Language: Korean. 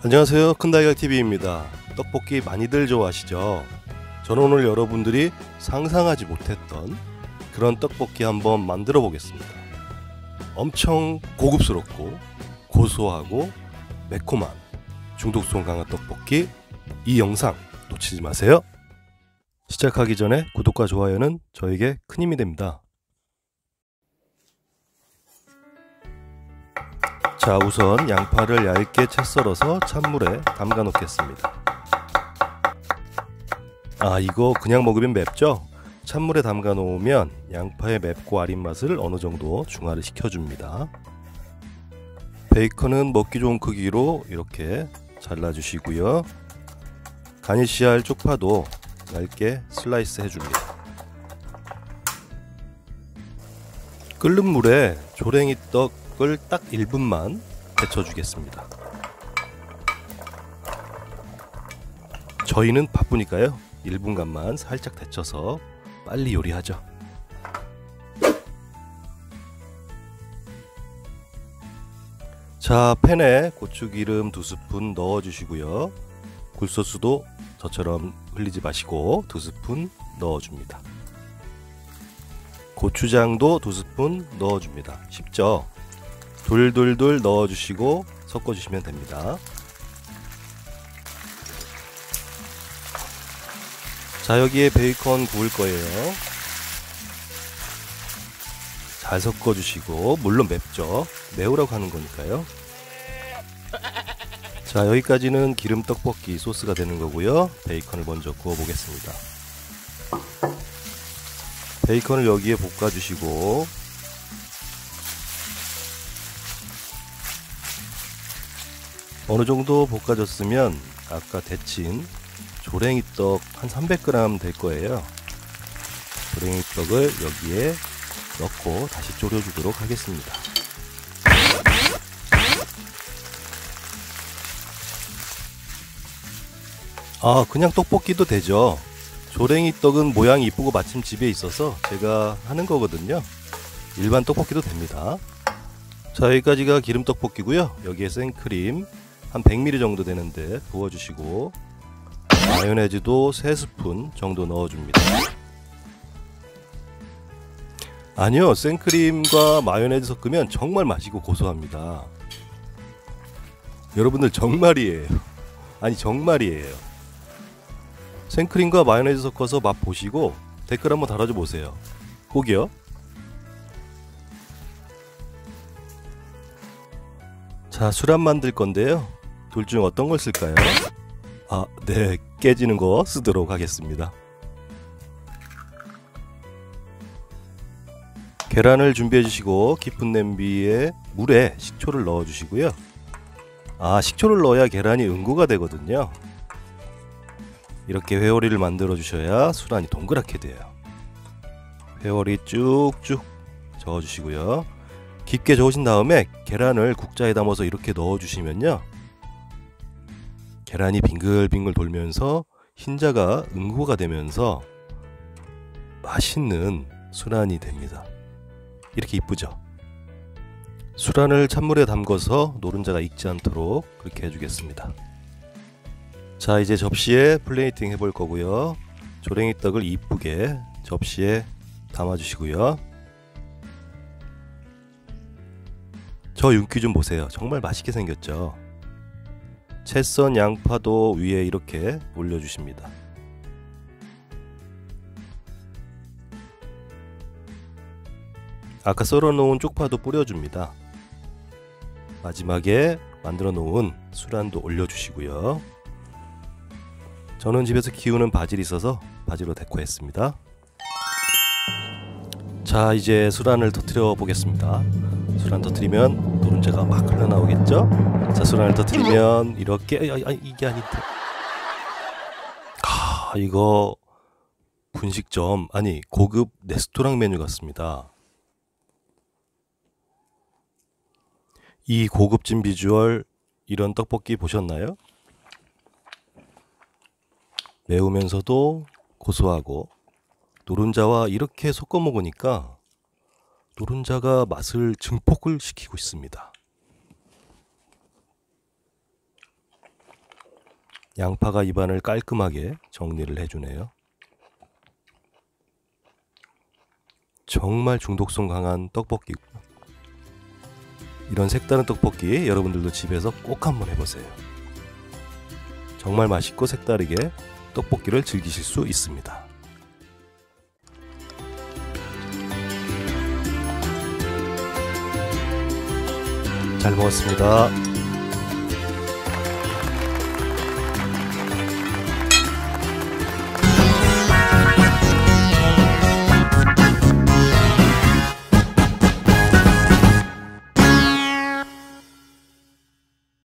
안녕하세요, 큰달걀TV입니다. 떡볶이 많이들 좋아하시죠? 저는 오늘 여러분들이 상상하지 못했던 그런 떡볶이 한번 만들어 보겠습니다. 엄청 고급스럽고 고소하고 매콤한 중독성 강한 떡볶이, 이 영상 놓치지 마세요. 시작하기 전에 구독과 좋아요는 저에게 큰 힘이 됩니다. 자, 우선 양파를 얇게 채 썰어서 찬물에 담가 놓겠습니다. 이거 그냥 먹으면 맵죠? 찬물에 담가 놓으면 양파의 맵고 아린 맛을 어느 정도 중화를 시켜줍니다. 베이컨은 먹기 좋은 크기로 이렇게 잘라주시고요. 가니쉬할 쪽파도 얇게 슬라이스 해줍니다. 끓는 물에 조랭이 떡을 딱 1분만 데쳐주겠습니다. 저희는 바쁘니까요, 1분간만 살짝 데쳐서 빨리 요리하죠. 자, 팬에 고추기름 2스푼 넣어주시고요. 굴소스도 저처럼 흘리지 마시고 2스푼 넣어줍니다. 고추장도 2스푼 넣어줍니다. 쉽죠? 돌돌돌 넣어주시고 섞어주시면 됩니다. 자, 여기에 베이컨 구울 거예요. 잘 섞어주시고, 물론 맵죠? 매우라고 하는 거니까요. 자, 여기까지는 기름 떡볶이 소스가 되는 거고요. 베이컨을 먼저 구워 보겠습니다. 베이컨을 여기에 볶아주시고, 어느 정도 볶아졌으면 아까 데친 조랭이 떡 한 300g 될 거예요. 조랭이 떡을 여기에 넣고 다시 졸여주도록 하겠습니다. 그냥 떡볶이도 되죠. 조랭이 떡은 모양이 이쁘고 마침 집에 있어서 제가 하는 거거든요. 일반 떡볶이도 됩니다. 자, 여기까지가 기름 떡볶이고요. 여기에 생크림 한 100ml 정도 되는데 부어주시고, 마요네즈도 3스푼 정도 넣어줍니다. 아니요, 생크림과 마요네즈 섞으면 정말 맛있고 고소합니다. 여러분들 정말이에요. 아니, 정말이에요. 생크림과 마요네즈 섞어서 맛 보시고 댓글 한번 달아줘 보세요. 꼭이요. 자, 술안 만들 건데요. 둘 중 어떤 걸 쓸까요? 네, 깨지는 거 쓰도록 하겠습니다. 계란을 준비해 주시고, 깊은 냄비에 물에 식초를 넣어 주시고요. 식초를 넣어야 계란이 응고가 되거든요. 이렇게 회오리를 만들어 주셔야 술안이 동그랗게 돼요. 회오리 쭉쭉 저어 주시고요. 깊게 저으신 다음에 계란을 국자에 담아서 이렇게 넣어 주시면요, 계란이 빙글빙글 돌면서 흰자가 응고가 되면서 맛있는 술안이 됩니다. 이렇게 이쁘죠? 술안을 찬물에 담궈서 노른자가 익지 않도록 그렇게 해주겠습니다. 자, 이제 접시에 플레이팅 해볼 거고요. 조랭이 떡을 이쁘게 접시에 담아주시고요. 저 윤기 좀 보세요. 정말 맛있게 생겼죠? 채 썬 양파도 위에 이렇게 올려주십니다. 아까 썰어 놓은 쪽파도 뿌려줍니다. 마지막에 만들어 놓은 술안도 올려주시고요. 저는 집에서 키우는 바질이 있어서 바질로 데코했습니다. 자, 이제 술안을 터뜨려 보겠습니다. 술안 터뜨리면 노른자가 막 흘러나오겠죠? 자, 술안을 터뜨리면 이렇게 이게 아닌데. 이거 분식점, 아니 고급 레스토랑 메뉴 같습니다. 이 고급진 비주얼, 이런 떡볶이 보셨나요? 매우면서도 고소하고 노른자와 이렇게 섞어 먹으니까 노른자가 맛을 증폭을 시키고 있습니다. 양파가 입안을 깔끔하게 정리를 해주네요. 정말 중독성 강한 떡볶이고요. 이런 색다른 떡볶이 여러분들도 집에서 꼭 한번 해보세요. 정말 맛있고 색다르게 떡볶이를 즐기실 수 있습니다. 잘 먹었습니다.